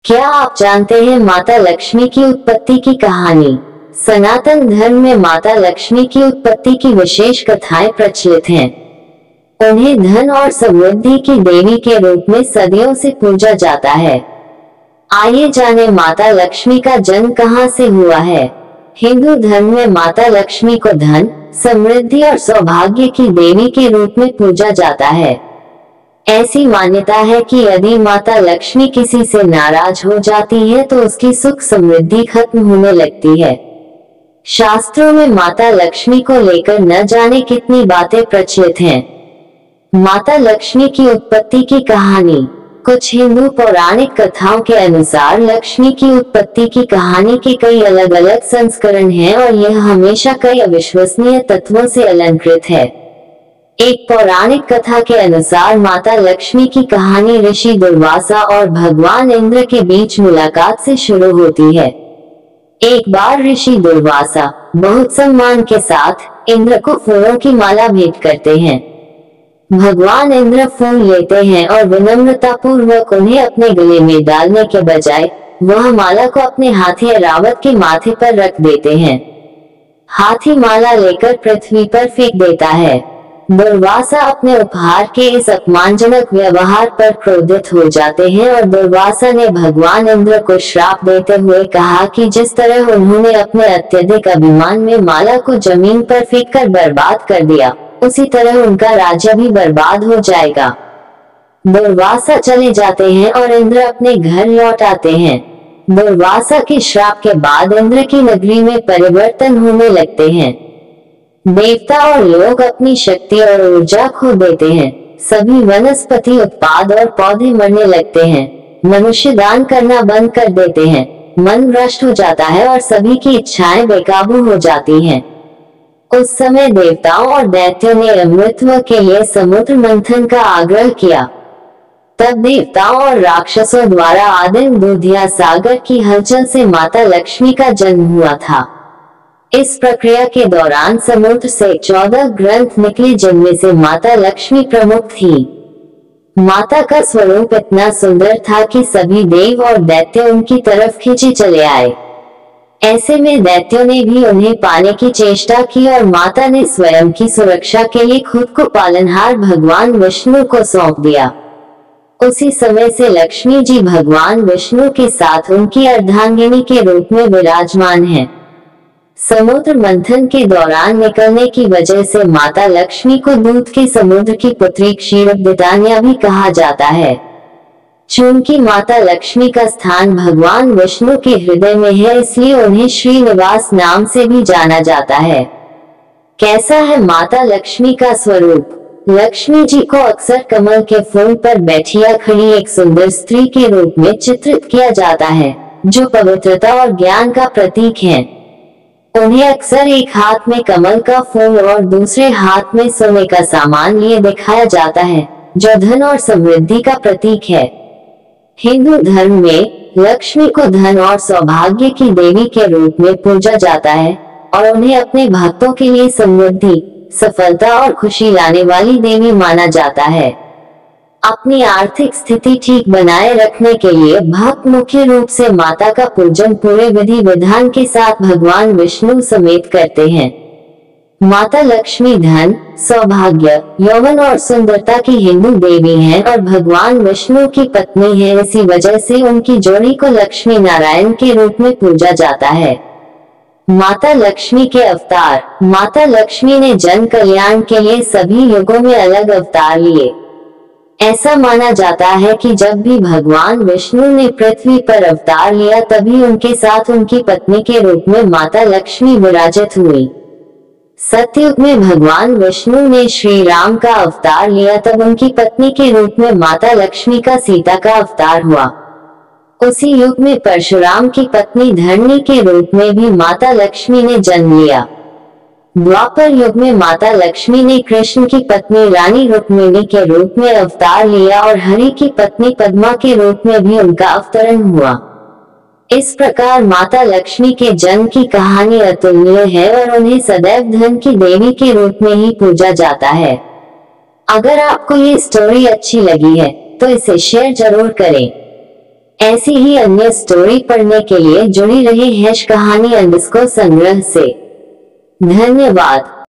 क्या आप जानते हैं माता लक्ष्मी की उत्पत्ति की कहानी? सनातन धर्म में माता लक्ष्मी की उत्पत्ति की विशेष कथाएं प्रचलित हैं। उन्हें धन और समृद्धि की देवी के रूप में सदियों से पूजा जाता है। आइए जानें माता लक्ष्मी का जन्म कहां से हुआ है। हिंदू धर्म में माता लक्ष्मी को धन, समृद्धि और सौभाग्य की देवी के रूप में पूजा जाता है। ऐसी मान्यता है कि यदि माता लक्ष्मी किसी से नाराज हो जाती है तो उसकी सुख समृद्धि खत्म होने लगती है। शास्त्रों में माता लक्ष्मी को लेकर न जाने कितनी बातें प्रचलित हैं। माता लक्ष्मी की उत्पत्ति की कहानी। कुछ हिंदू पौराणिक कथाओं के अनुसार लक्ष्मी की उत्पत्ति की कहानी के कई अलग अलग संस्करण हैं और यह हमेशा कई अविश्वसनीय तत्वों से अलंकृत है। एक पौराणिक कथा के अनुसार माता लक्ष्मी की कहानी ऋषि दुर्वासा और भगवान इंद्र के बीच मुलाकात से शुरू होती है। एक बार ऋषि दुर्वासा बहुत सम्मान के साथ इंद्र को फूलों की माला भेंट करते हैं। भगवान इंद्र फूल लेते हैं और विनम्रता पूर्वक उन्हें अपने गले में डालने के बजाय वह माला को अपने हाथी ऐरावत के माथे पर रख देते हैं। हाथी माला लेकर पृथ्वी पर फेंक देता है। दुर्वासा अपने उपहार के इस अपमानजनक व्यवहार पर क्रोधित हो जाते हैं और दुर्वासा ने भगवान इंद्र को श्राप देते हुए कहा कि जिस तरह उन्होंने अपने अत्यधिक अभिमान में माला को जमीन पर फेंककर बर्बाद कर दिया, उसी तरह उनका राज्य भी बर्बाद हो जाएगा। दुर्वासा चले जाते हैं और इंद्र अपने घर लौट आते हैं। दुर्वासा के श्राप के बाद इंद्र की नगरी में परिवर्तन होने लगते हैं। देवता और लोग अपनी शक्ति और ऊर्जा खो देते हैं। सभी वनस्पति उत्पाद और पौधे मरने लगते हैं। मनुष्य दान करना बंद कर देते हैं। मन भ्रष्ट हो जाता है और सभी की इच्छाएं बेकाबू हो जाती हैं। उस समय देवताओं और दैत्यों ने अमृतत्व के लिए समुद्र मंथन का आग्रह किया। तब देवताओं और राक्षसों द्वारा आदिम दूधिया सागर की हलचल से माता लक्ष्मी का जन्म हुआ था। इस प्रक्रिया के दौरान समुद्र से 14 ग्रंथ निकले जिनमें से माता लक्ष्मी प्रमुख थी। माता का स्वरूप इतना सुंदर था कि सभी देव और दैत्य उनकी तरफ खींचे चले आए। ऐसे में दैत्यों ने भी उन्हें पाने की चेष्टा की और माता ने स्वयं की सुरक्षा के लिए खुद को पालनहार भगवान विष्णु को सौंप दिया। उसी समय से लक्ष्मी जी भगवान विष्णु के साथ उनकी अर्धांगिनी के रूप में विराजमान है। समुद्र मंथन के दौरान निकलने की वजह से माता लक्ष्मी को दूध के समुद्र की पुत्री क्षीरब्दितान्या भी कहा जाता है। चूंकि माता लक्ष्मी का स्थान भगवान विष्णु के हृदय में है, इसलिए उन्हें श्रीनिवास नाम से भी जाना जाता है। कैसा है माता लक्ष्मी का स्वरूप? लक्ष्मी जी को अक्सर कमल के फूल पर बैठी या खड़ी एक सुंदर स्त्री के रूप में चित्रित किया जाता है, जो पवित्रता और ज्ञान का प्रतीक है। उन्हें अक्सर एक हाथ में कमल का फूल और दूसरे हाथ में सोने का सामान लिए दिखाया जाता है, जो धन और समृद्धि का प्रतीक है। हिंदू धर्म में लक्ष्मी को धन और सौभाग्य की देवी के रूप में पूजा जाता है और उन्हें अपने भक्तों के लिए समृद्धि, सफलता और खुशी लाने वाली देवी माना जाता है। अपनी आर्थिक स्थिति ठीक बनाए रखने के लिए भक्त मुख्य रूप से माता का पूजन पूरे विधि विधान के साथ भगवान विष्णु समेत करते हैं। माता लक्ष्मी धन, सौभाग्य, यौवन और सुंदरता की हिंदू देवी हैं और भगवान विष्णु की पत्नी है। इसी वजह से उनकी जोड़ी को लक्ष्मी नारायण के रूप में पूजा जाता है। माता लक्ष्मी के अवतार। माता लक्ष्मी ने जन कल्याण के लिए सभी युगों में अलग अवतार लिए। ऐसा माना जाता है कि जब भी भगवान विष्णु ने पृथ्वी पर अवतार लिया, तभी उनके साथ उनकी पत्नी के रूप में माता लक्ष्मी विराजित हुई। सतयुग में भगवान विष्णु ने श्री राम का अवतार लिया, तब उनकी पत्नी के रूप में माता लक्ष्मी का सीता का अवतार हुआ। उसी युग में परशुराम की पत्नी धरणी के रूप में भी माता लक्ष्मी ने जन्म लिया। द्वापर युग में माता लक्ष्मी ने कृष्ण की पत्नी रानी रुक्मिणी के रूप में अवतार लिया और हरि की पत्नी पद्मा के रूप में भी उनका अवतरण हुआ। इस प्रकार माता लक्ष्मी के जन्म की कहानी अतुलनीय है और उन्हें सदैव धन की देवी के रूप में ही पूजा जाता है। अगर आपको ये स्टोरी अच्छी लगी है तो इसे शेयर जरूर करें। ऐसी ही अन्य स्टोरी पढ़ने के लिए जुड़ी रहे कहानी _ संग्रह से। धन्यवाद।